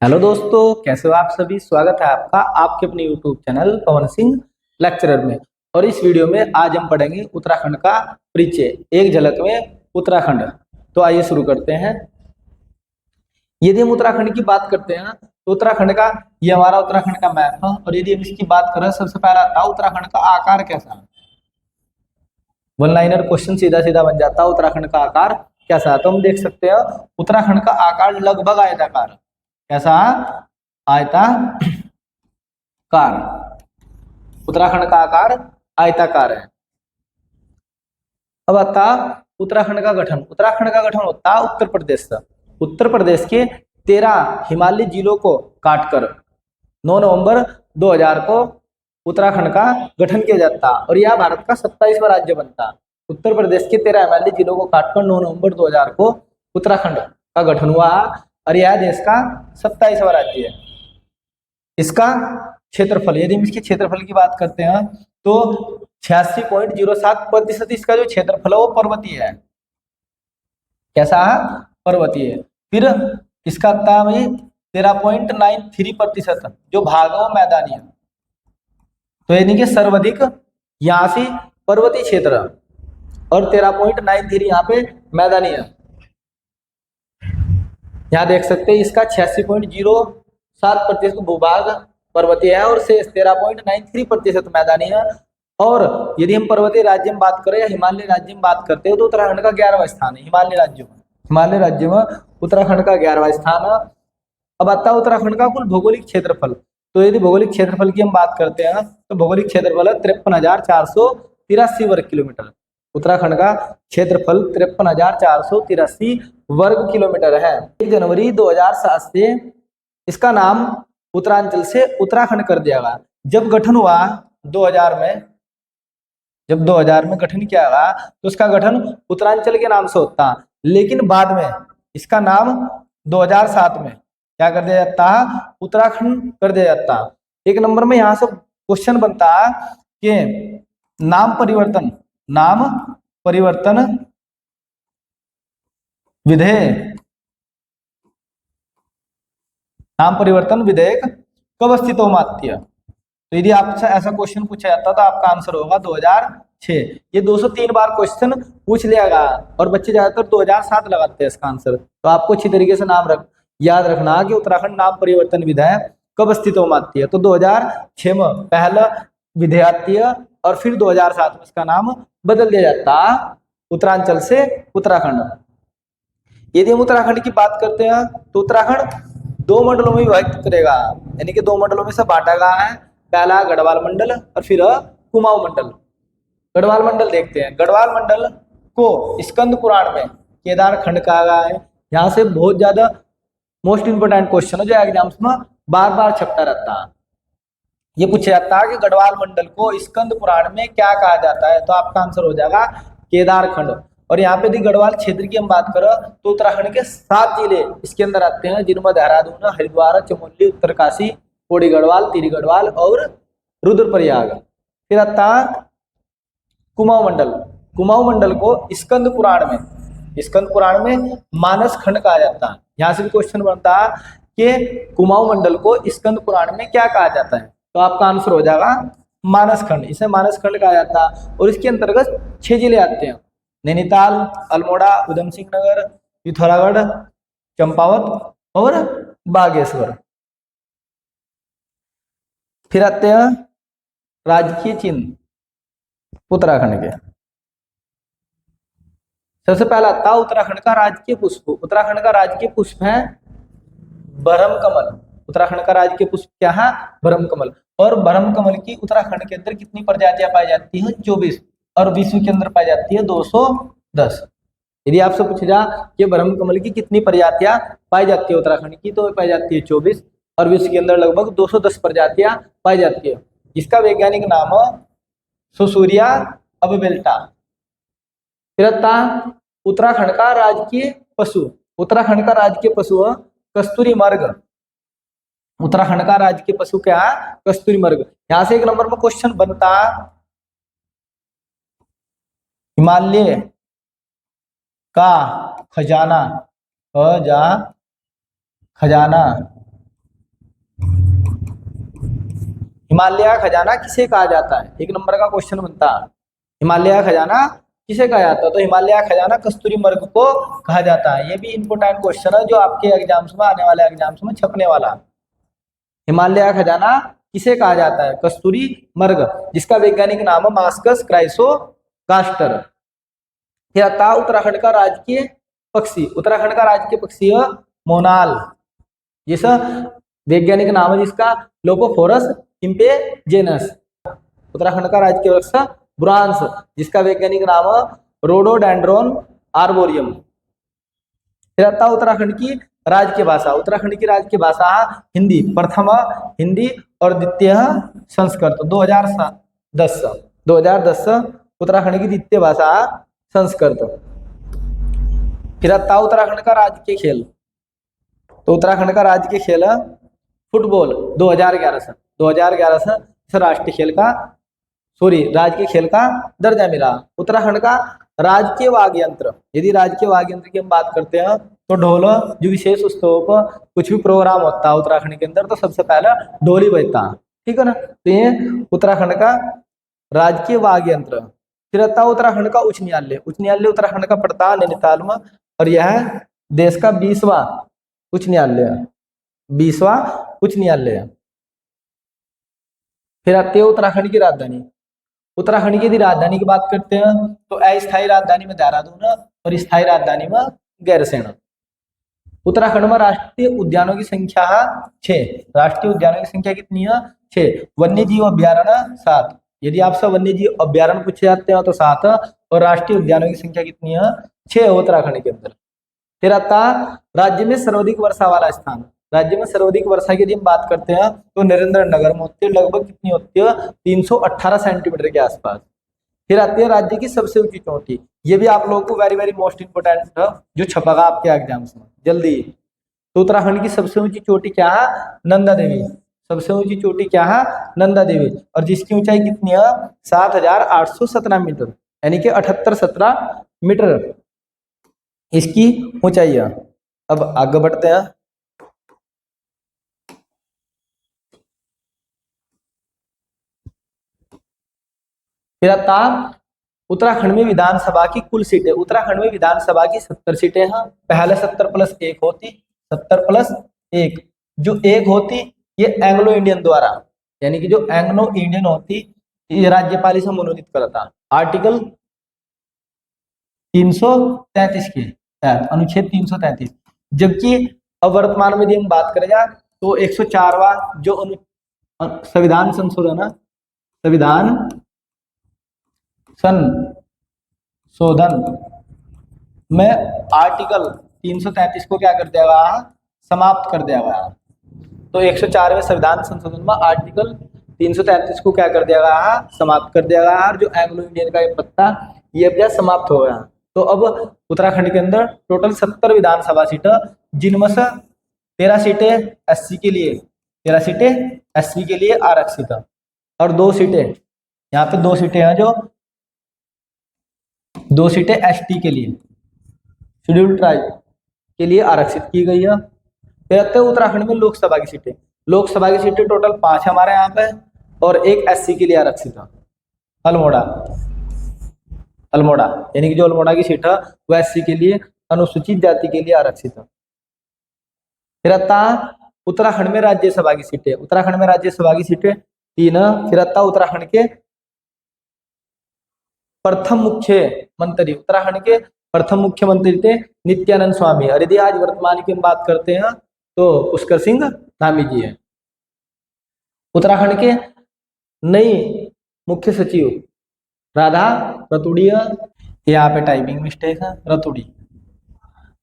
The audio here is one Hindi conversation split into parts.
हेलो दोस्तों, कैसे हो आप सभी। स्वागत है आपका आपके अपने YouTube channel Pawan Singh lecturer में। और इस वीडियो में आज हम पढ़ेंगे उत्तराखंड का परिचय, एक झलक में उत्तराखंड। तो आइए शुरू करते हैं। यदि हम उत्तराखंड की बात करते हैं तो उत्तराखंड का, ये हमारा उत्तराखंड का मैप है। और यदि हम इसकी बात करें, सबसे पहला था उत्तराखंड का आकार कैसा है। वन लाइनर क्वेश्चन सीधा सीधा बन जाता है, उत्तराखंड का आकार कैसा है। तो हम देख सकते हैं उत्तराखंड का आकार लगभग आयताकार। कैसा? आयताकार। उत्तराखंड का आकार आयताकार है। अब आता उत्तराखंड का गठन। उत्तराखंड का गठन होता है उत्तर प्रदेश से। उत्तर प्रदेश के 13 हिमालयी जिलों को काटकर 9 नवंबर 2000 को उत्तराखंड का गठन किया जाता और यह भारत का 27वां राज्य बनता। उत्तर प्रदेश के 13 हिमालयी जिलों को काटकर 9 नवंबर 2000 को उत्तराखंड का गठन हुआ और यह देश का 27वां राज्य है। इसका क्षेत्रफल, यदि हम इसके क्षेत्रफल की बात करते हैं तो 86.07% इसका जो क्षेत्रफल है वो पर्वतीय है। कैसा? पर्वतीय। फिर इसका था भाई 13.93% जो भाग है वो मैदानी है। तो यानी कि सर्वाधिक यहाँ से पर्वतीय क्षेत्र और 13.93 यहाँ पे मैदानी है। यहाँ देख सकते हैं इसका 86.07% भूभाग पर्वतीय है और शेष 13.93% मैदानी है। और यदि हम पर्वतीय राज्य में बात करें या हिमालय राज्य में बात करते हैं तो उत्तराखंड का 11वां स्थान है हिमालय राज्य में। हिमालय राज्य में उत्तराखंड का 11वां स्थान है। अब आता है उत्तराखंड का कुल भौगोलिक क्षेत्रफल। तो यदि भौगोलिक क्षेत्रफल की हम बात करते हैं तो भौगोलिक क्षेत्रफल है 53,483 वर्ग किलोमीटर। उत्तराखंड का क्षेत्रफल 53,483 वर्ग किलोमीटर है। 1 जनवरी 2007 से इसका नाम उत्तरांचल से उत्तराखंड कर दिया गया। जब गठन हुआ 2000 में, जब 2000 में गठन किया गया तो इसका गठन उत्तरांचल के नाम से होता, लेकिन बाद में इसका नाम 2007 में क्या कर दिया जाता है? उत्तराखंड कर दिया जाता। एक नंबर में यहाँ से क्वेश्चन बनता है कि नाम परिवर्तन विधेयक नाम परिवर्तन विधेयक कब अस्तित्व में आती है। तो यदि आपसे ऐसा क्वेश्चन पूछा जाता तो आपका आंसर होगा 2006। ये 203 बार क्वेश्चन पूछ लिया गया और बच्चे ज्यादातर 2007 लगाते हैं इसका आंसर। तो आपको अच्छी तरीके से याद रखना कि उत्तराखंड नाम परिवर्तन विधेयक कब अस्तित्व में आती है। तो 2006 में पहला विधेयक आती है और फिर 2007 में इसका नाम बदल दिया जाता उत्तरांचल से उत्तराखंड। यदि हम उत्तराखंड की बात करते हैं तो उत्तराखंड 2 मंडलों में विभाजित करेगा, यानी कि 2 मंडलों में से बांटा गया है। पहला गढ़वाल मंडल और फिर कुमाऊं मंडल। गढ़वाल मंडल देखते हैं। गढ़वाल मंडल को स्कंद पुराण में केदार खंड कहा गया है। यहाँ से बहुत ज्यादा मोस्ट इंपोर्टेंट क्वेश्चन है जो एग्जाम्स में बार बार छपता रहता है। ये पूछा जाता है कि गढ़वाल मंडल को स्कंद पुराण में क्या कहा जाता है, तो आपका आंसर हो जाएगा केदार खंड। और यहाँ पे यदि गढ़वाल क्षेत्र की हम बात करें तो उत्तराखंड के 7 जिले इसके अंदर आते हैं, जिनमें देहरादून, हरिद्वार, चमोली, उत्तरकाशी, पौड़ी गढ़वाल, टिहरी गढ़वाल और रुद्रप्रयाग। फिर आता कुमाऊं मंडल। कुमाऊं मंडल को स्कंद पुराण में मानस खंड कहा जाता है। यहाँ से भी क्वेश्चन बनता है कि कुमाऊं मंडल को स्कंद पुराण में क्या कहा जाता है, तो आपका आंसर हो जाएगा मानस खंड। इसे मानस खंड कहा जाता है। और इसके अंतर्गत 6 जिले आते हैं, नैनीताल, अल्मोड़ा, उधम सिंह नगर, पिथौरागढ़, चंपावत और बागेश्वर। फिर आते हैं राजकीय चिन्ह उत्तराखंड के। सबसे पहला आता है उत्तराखंड का राजकीय पुष्प। उत्तराखंड का राजकीय पुष्प है ब्रह्म कमल। उत्तराखंड का राजकीय पुष्प क्या है? ब्रह्म कमल। और ब्रह्म कमल की उत्तराखंड के अंदर कितनी प्रजातियां पाई जाती हैं? 24। और विश्व के अंदर पाई जाती है 210। यदि आपसे पूछा जा कि ब्रह्म कमल की कितनी प्रजातियां पाई जाती है उत्तराखंड की, तो पाई जाती है 24 और विश्व के अंदर लगभग 210 प्रजातियां पाई जाती है। जिसका वैज्ञानिक नाम है सुसूरिया अबबेल्टा। फिर उत्तराखंड का राजकीय पशु। उत्तराखंड का राजकीय पशु है कस्तूरी मृग। उत्तराखंड का राजकीय पशु क्या है? कस्तूरी मृग। यहां से एक नंबर में क्वेश्चन बनता हिमालय का खजाना हिमालय का खजाना किसे कहा जाता है? एक नंबर का क्वेश्चन बनता है, हिमालय का खजाना किसे कहा जाता है? तो हिमालय का खजाना कस्तूरी मृग को कहा जाता है। ये भी इंपोर्टेंट क्वेश्चन है जो आपके एग्जाम्स में, आने वाले एग्जाम्स में छपने वाला है। हिमालय का खजाना किसे कहा जाता है? कस्तूरी मृग, जिसका वैज्ञानिक नाम है मास्कस क्राइसोगास्टर। फिर आता है उत्तराखंड का राजकीय पक्षी। उत्तराखंड का राजकीय पक्षी है मोनाल, जिस वैज्ञानिक नाम है जिसका लोकोफोरस इम्पेजेनस। उत्तराखंड का राजकीय वृक्ष बुरांस, जिसका वैज्ञानिक नाम है रोडोडेंड्रोन आर्बोरियम। फिर आता है उत्तराखंड की राजकीय भाषा। उत्तराखंड की राजकीय भाषा हिंदी, प्रथम हिंदी और द्वितीय संस्कृत। 2010 उत्तराखंड की द्वितीय भाषा संस्कृत। फिर आता है उत्तराखंड का राजकीय खेल। तो उत्तराखंड का राजकीय खेल है फुटबॉल। 2011 से राष्ट्रीय खेल का राजकीय खेल का दर्जा मिला। उत्तराखंड का राजकीय वाद्य यंत्र, यदि राजकीय वाद्य यंत्र की हम बात करते हैं तो ढोल। जो विशेष उत्सवों पर कुछ भी प्रोग्राम होता है उत्तराखंड के अंदर तो सबसे पहले ढोल ही बजता है, ठीक है ना। तो ये उत्तराखंड का राजकीय वाद्य यंत्र। फिर आता है उत्तराखंड का उच्च न्यायालय। उच्च न्यायालय उत्तराखंड का पड़ता है नैनीताल में, और यह देश का 20वां उच्च न्यायालय है, 20वां उच्च न्यायालय है। फिर आती है उत्तराखंड की राजधानी। उत्तराखंड की यदि राजधानी की बात करते हैं तो अस्थायी राजधानी में देहरादून और स्थायी राजधानी में गैरसैंण। उत्तराखंड में राष्ट्रीय उद्यानों की संख्या 6। राष्ट्रीय उद्यानों की संख्या कितनी है? 6। वन्य जीव अभ्यारण्य 7। यदि आपसे वन्य जीव अभ्यारण्य पूछे जाते हैं तो 7, और राष्ट्रीय उद्यानों की संख्या कितनी है? 6 उत्तराखंड के अंदर। फिर आता राज्य में सर्वाधिक वर्षा वाला स्थान। राज्य में सर्वाधिक वर्षा की यदि हम बात करते हैं तो नरेंद्र नगर में होती है, लगभग कितनी होती है? 318 सेंटीमीटर के आसपास। फिर आती है राज्य की सबसे ऊंची चोटी। ये भी आप लोगों को वेरी वेरी मोस्ट इंपोर्टेंट है, जो छपेगा आपके एग्जाम्स में जल्दी। तो उत्तराखंड की सबसे ऊंची चोटी क्या है? नंदा देवी। सबसे ऊंची चोटी क्या है? नंदा देवी, और जिसकी ऊंचाई कितनी है? 7817 मीटर, यानी कि 7817 मीटर इसकी ऊंचाई है। अब आगे बढ़ते हैं। फिर आता उत्तराखंड में विधानसभा की कुल सीटें। उत्तराखंड में विधानसभा की 70 सीटें हैं। पहले 70+1 होती, 70+1। जो एक होती ये एंग्लो इंडियन द्वारा, यानी कि जो एंग्लो इंडियन होती ये राज्यपाल से मनोनीत करता। आर्टिकल 333 के तहत, अनुच्छेद 333। जबकि अब वर्तमान में यदि हम बात करें तो 104वां जो संविधान संशोधन है, संविधान संशोधन में आर्टिकल 333 को क्या कर दिया गया? समाप्त कर दिया गया। तो 104वें संविधान संशोधन में आर्टिकल 333 को क्या कर दिया गया? समाप्त कर दिया गया। और जो एंग्लो इंडियन का ये पत्ता ये अब समाप्त हो गया। तो अब उत्तराखंड के अंदर टोटल 70 विधानसभा सीटें, जिनमें से 13 सीटें एससी के लिए, 13 सीटें एससी के लिए आरक्षित है, और 2 सीटें यहाँ पे 2 सीटें हैं, जो 2 सीटें एसटी के लिए, शेड्यूल्ड ट्राइब के लिए आरक्षित की गई है। फिर आते हैं उत्तराखंड में लोकसभा की सीटें। लोकसभा की सीटें टोटल 5 हमारे यहाँ पे, और 1 एससी के लिए आरक्षित है, अल्मोड़ा। अल्मोड़ा यानी कि जो अल्मोड़ा की सीट है वो एससी के लिए, अनुसूचित जाति के लिए आरक्षित है। फिर आता उत्तराखंड में राज्यसभा की सीटें। उत्तराखंड में राज्यसभा की सीटें 3 है। फिर आता उत्तराखंड के प्रथम मुख्यमंत्री। उत्तराखंड के प्रथम मुख्यमंत्री थे नित्यानंद स्वामी, और यदि आज वर्तमान की हम बात करते हैं तो पुष्कर सिंह धामी जी है। उत्तराखंड के नई मुख्य सचिव राधा रतूड़ी, यहाँ पे टाइपिंग मिस्टेक है, रतूड़ी।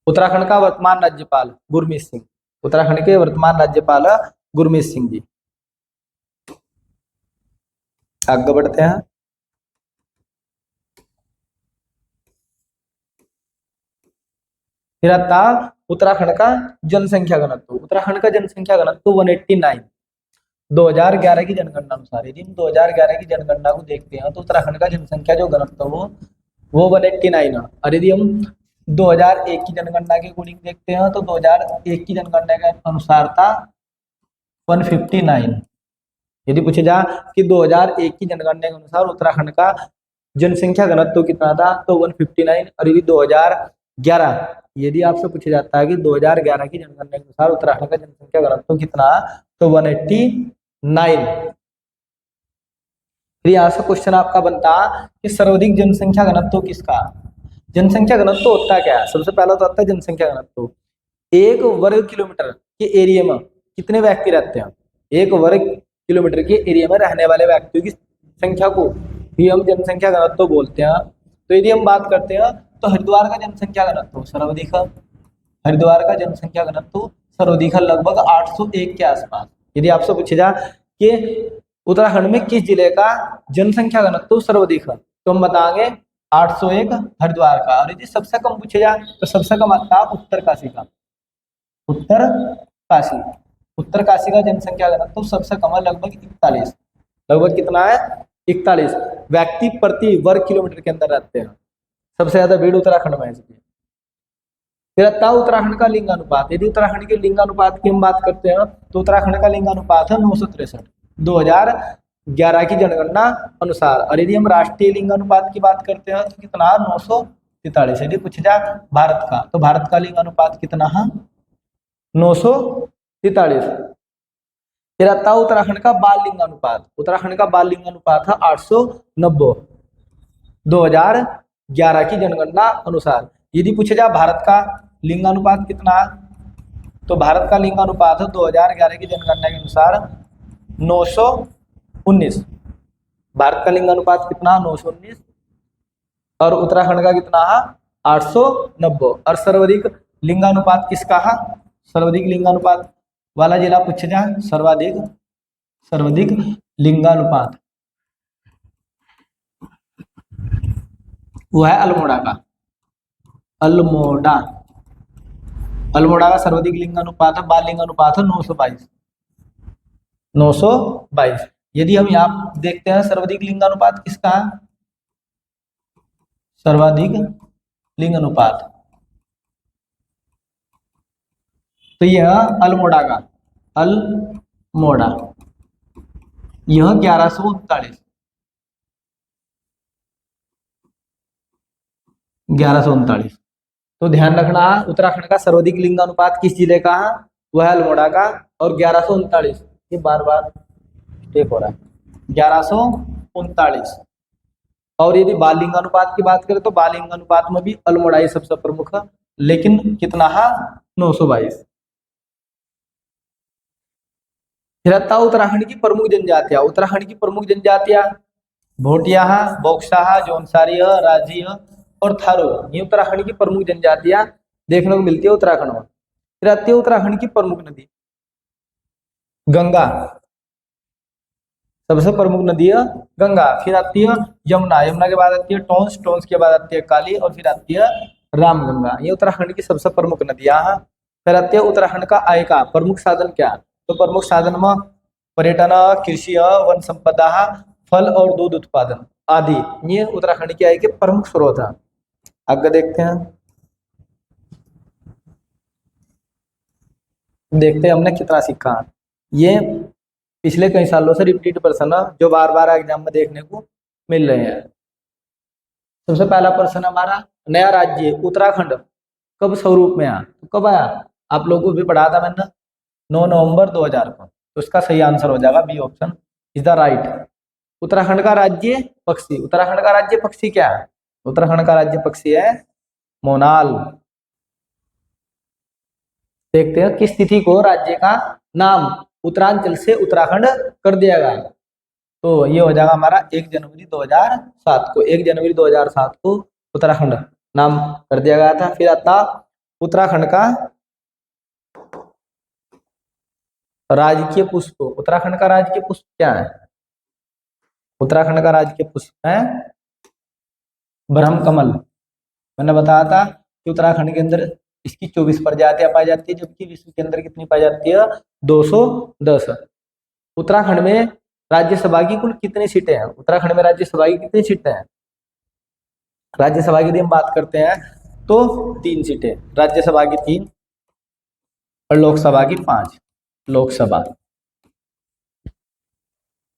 उत्तराखंड का वर्तमान राज्यपाल गुरमीत सिंह। उत्तराखंड के वर्तमान राज्यपाल गुरमीत सिंह जी। आगे बढ़ते हैं। फिर आता उत्तराखंड का जनसंख्या घनत्व। उत्तराखंड का जनसंख्या घनत्व 189, 2011 की जनगणना अनुसार। यदि हम 2011 की जनगणना को देखते हैं तो उत्तराखंड का जनसंख्या जो घनत्व वो 189 है। और यदि हम 2001 की जनगणना के अकॉर्डिंग देखते हैं तो 2001 की जनगणना के अनुसार था 159, यदि पूछे जा कि 2001 की जनगणना के अनुसार उत्तराखंड का जनसंख्या घनत्व कितना था, तो 159। और यदि 2011 यदि आपसे पूछा जाता है कि 2011 की जनगणना के अनुसार उत्तराखंड का जनसंख्या घनत्व कितना, तो 189। फिर यहाँ से क्वेश्चन आपका बनता कि सर्वाधिक जनसंख्या घनत्व किसका। जनसंख्या घनत्व होता क्या है, सबसे पहला तो आता है जनसंख्या घनत्व। एक वर्ग किलोमीटर के एरिया में कितने व्यक्ति रहते हैं, एक वर्ग किलोमीटर के एरिया में रहने वाले व्यक्तियों की संख्या को भी हम जनसंख्या घनत्व बोलते हैं। तो यदि हम बात करते हैं तो हरिद्वार का जनसंख्या घनत्व सर्वाधिक, हरिद्वार का जनसंख्या घनत्व सर्वाधिक लगभग 801 के आसपास। यदि आपसे पूछे जा कि उत्तराखंड में किस जिले का जनसंख्या घनत्व सर्वाधिक है, तो हम बताएंगे 801 हरिद्वार का। और यदि सबसे कम पूछे जाए तो सबसे कम आता है उत्तरकाशी का। उत्तरकाशी, उत्तरकाशी का जनसंख्या घनत्व सबसे कम है, लगभग 41। लगभग कितना है, 41 व्यक्ति प्रति वर्ग किलोमीटर के अंदर रहते हैं। सबसे ज्यादा भीड़ उत्तराखंड में है। फिर आता है उत्तराखंड का लिंगानुपात। यदि उत्तराखंड के लिंगानुपात की हम बात करते हैं तो उत्तराखंड का लिंगानुपात है 963 2011 की जनगणना अनुसार। और यदि हम राष्ट्रीय लिंगानुपात की बात करते हैं तो कितना 943। यदि पूछा जाए भारत का, तो भारत का लिंगानुपात कितना है 943। फिर आता है उत्तराखंड का बाल लिंगानुपात। उत्तराखंड का बाल लिंगानुपात है 890 2011 की जनगणना अनुसार। यदि पूछा जाए भारत का लिंगानुपात कितना, तो भारत का लिंगानुपात है 2011 की जनगणना के अनुसार 919। भारत का लिंगानुपात कितना 919 और उत्तराखंड का कितना है 890। और सर्वाधिक लिंगानुपात किसका है, सर्वाधिक लिंगानुपात वाला जिला पूछे जाए, सर्वाधिक लिंगानुपात वो है अल्मोड़ा का। अल्मोड़ा का सर्वाधिक लिंगानुपात है, बाल लिंगानुपात है 922। यदि हम यहाँ देखते हैं सर्वाधिक लिंगानुपात किसका है, सर्वाधिक लिंगानुपात तो यह अल्मोड़ा का, अल्मोड़ा यह 1139 1139। तो ध्यान रखना उत्तराखंड का सर्वाधिक लिंगानुपात किस जिले का है, वह है अल्मोड़ा का और 1139। ये बार बार टेक हो रहा है 1139। और यदि बाल लिंगानुपात की बात करें तो बाल लिंगानुपात में भी अल्मोड़ा ही सबसे प्रमुख है, लेकिन कितना है 922। फिर आता उत्तराखंड की प्रमुख जनजातियां। उत्तराखंड की प्रमुख जनजातियां भोटिया, बोक्सा, जौनसारी, राजी और थारू, ये उत्तराखंड की प्रमुख जनजातियां देखने को मिलती है उत्तराखंड में। फिर आती है उत्तराखंड की प्रमुख नदी गंगा, सबसे प्रमुख नदी है गंगा। फिर आती है यमुना, यमुना के बाद आती है टोंस, टोंस के बाद आती है काली और फिर आती है रामगंगा। ये उत्तराखंड की सबसे प्रमुख नदियां हैं। फिर आती है उत्तराखंड का आय का प्रमुख साधन क्या, तो प्रमुख साधन में पर्यटन, कृषि, वन संपदा, फल और दूध उत्पादन आदि, ये उत्तराखंड की आय के प्रमुख स्रोत है। आगे देखते हैं हमने कितना सीखा। ये पिछले कई सालों से रिपीट प्रश्न है जो बार बार एग्जाम में देखने को मिल रहे हैं। सबसे पहला प्रश्न हमारा, नया राज्य उत्तराखंड कब स्वरूप में आया, तो कब आया, आप लोगों को भी पढ़ा था मैंने 9 नवंबर 2000 को। तो इसका सही आंसर हो जाएगा B option is the right. Uttarakhand का राज्य पक्षी, उत्तराखंड का राज्य पक्षी क्या है, उत्तराखंड का राज्य पक्षी है मोनाल। देखते हैं किस तिथि को राज्य का नाम उत्तरांचल से उत्तराखंड कर दिया गया, तो ये हो जाएगा हमारा 1 जनवरी 2007 को। 1 जनवरी 2007 को उत्तराखंड नाम कर दिया गया था। फिर आता उत्तराखंड का राजकीय पुष्प। उत्तराखंड का राजकीय पुष्प क्या है, उत्तराखंड का राजकीय पुष्प है ब्रह्म कमल। मैंने बताया था कि उत्तराखंड के अंदर इसकी 24 प्रजातियां पाई जाती है, जबकि विश्व के अंदर कितनी पाई जाती है 210। उत्तराखंड में राज्यसभा की कुल कितनी सीटें हैं, उत्तराखंड में राज्यसभा की कितनी सीटें हैं, राज्यसभा की यदि हम बात करते हैं तो 3 सीटें, राज्यसभा की 3 और लोकसभा की 5। लोकसभा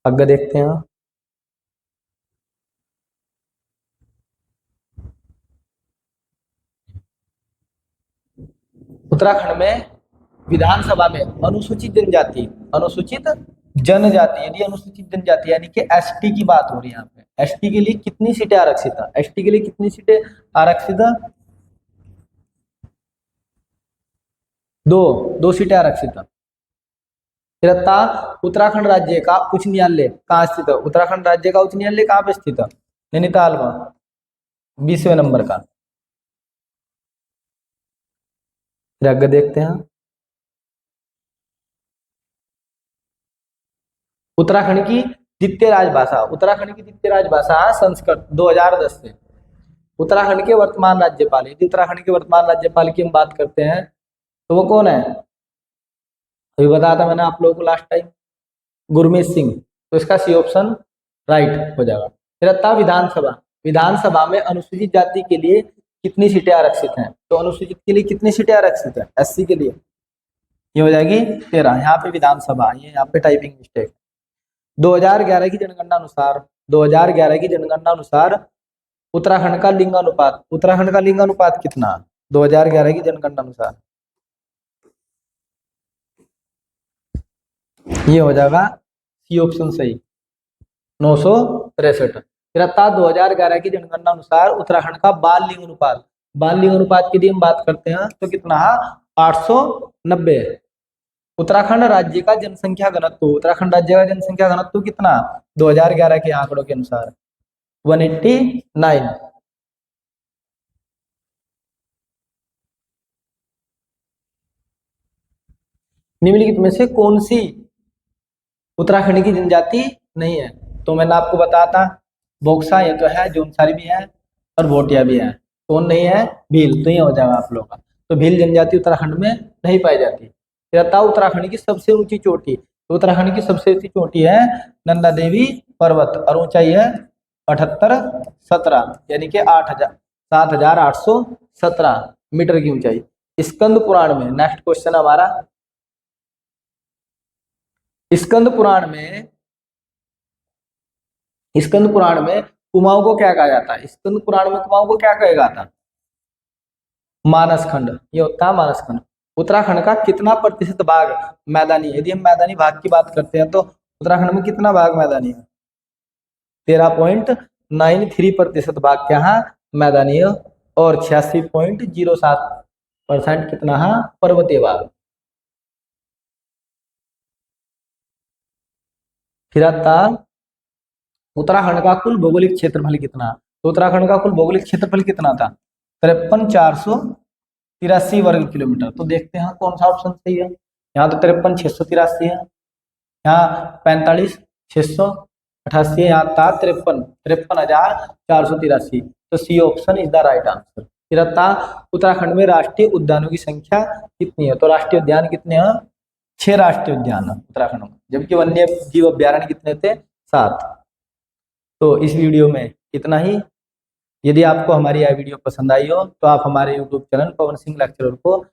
आगे देखते हैं। उत्तराखंड में विधानसभा में अनुसूचित जनजाति, अनुसूचित जनजाति, यदि अनुसूचित जनजाति यानी कि एसटी की बात हो रही है यहाँ पे, एसटी के लिए कितनी सीटें आरक्षित है, एसटी के लिए कितनी सीटें आरक्षित है? दो सीटें आरक्षित है। तिरता उत्तराखंड राज्य का उच्च न्यायालय कहाँ स्थित है? उत्तराखंड राज्य का उच्च न्यायालय कहाँ पे स्थित है? नैनीताल में, 20वें नंबर का। फिर आगे देखते हैं। उत्तराखंड की द्वितीय राजभाषा, उत्तराखंड की द्वितीय राजभाषा संस्कृत 2010 से। उत्तराखंड के वर्तमान राज्यपाल, यदि उत्तराखंड के वर्तमान राज्यपाल की हम बात करते हैं तो वो कौन है? अभी बताया था मैंने आप लोगों को लास्ट टाइम, गुरमीत सिंह। तो इसका सी ऑप्शन राइट हो जाएगा। तिरता विधानसभा, विधानसभा में अनुसूचित जाति के लिए कितनी सीटें आरक्षित हैं? तो अनुसूचित के लिए कितनी सीटें आरक्षित है? एससी के लिए ये हो जाएगी 13। यहाँ पे विधानसभा, ये यहाँ पे टाइपिंग मिस्टेक। 2011 की जनगणना अनुसार, 2011 की जनगणना अनुसार उत्तराखंड का लिंगानुपात, उत्तराखंड का लिंगानुपात कितना? 2011 की जनगणना अनुसार ये हो जाएगा सी ऑप्शन सही, 963। फिर 2011 की जनगणना अनुसार उत्तराखंड का बाल लिंग अनुपात, बाल लिंग अनुपात की यदि हम बात करते हैं तो कितना है? 890। उत्तराखंड राज्य का जनसंख्या घनत्व, उत्तराखंड राज्य का जनसंख्या घनत्व कितना 2011 के आंकड़ों के अनुसार? 189। निम्नलिखित में से कौन सी उत्तराखंड की जनजाति नहीं है? तो मैंने आपको बताया था बोक्सा ये तो है, जोनसारी भी है और भोटिया भी है। कौन नहीं है? भील। तो ये हो जाएगा आप लोगों का। तो भील जनजाति उत्तराखंड में नहीं पाई जाती। फिर बताओ उत्तराखंड की सबसे ऊंची चोटी, तो उत्तराखंड की सबसे ऊंची चोटी है नंदा देवी पर्वत और ऊंचाई है 7817 यानी कि 7817 मीटर की ऊंचाई। स्कंद पुराण में, नेक्स्ट क्वेश्चन हमारा, स्कंद पुराण में, स्कंद पुराण में कुमाऊं को क्या कहा जाता है? स्कंद पुराण में कुमाऊं को क्या कहा जाता? मानस खंड, ये होता है मानस खंड। उत्तराखंड का कितना प्रतिशत भाग मैदानी है? यदि हम मैदानी भाग की बात करते हैं तो उत्तराखंड में कितना भाग मैदानी है? 13.93% भाग क्या है? मैदानी है। और 86.07% कितना है? पर्वतीय भाग। फिर आता उत्तराखंड का कुल भौगोलिक क्षेत्रफल कितना? तो उत्तराखंड का कुल भौगोलिक क्षेत्रफल कितना था? 53,483 वर्ग किलोमीटर। तो देखते हैं कौन सा ऑप्शन सही है। यहाँ तो 53,683 है, यहाँ 45,688 है, यहाँ था 53,483। तो C option is the right answer. फिर आता उत्तराखंड में राष्ट्रीय उद्यानों की संख्या कितनी है? तो राष्ट्रीय उद्यान कितने हैं? 6 राष्ट्रीय उद्यान है उत्तराखंड में, जबकि वन्य जीव अभ्यारण्य कितने थे? 7। तो इस वीडियो में इतना ही। यदि आपको हमारी यह वीडियो पसंद आई हो तो आप हमारे YouTube channel Pawan Singh lecturer को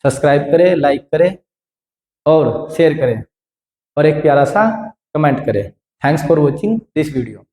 सब्सक्राइब करें, लाइक करें और शेयर करें और एक प्यारा सा कमेंट करें। Thanks for watching this video.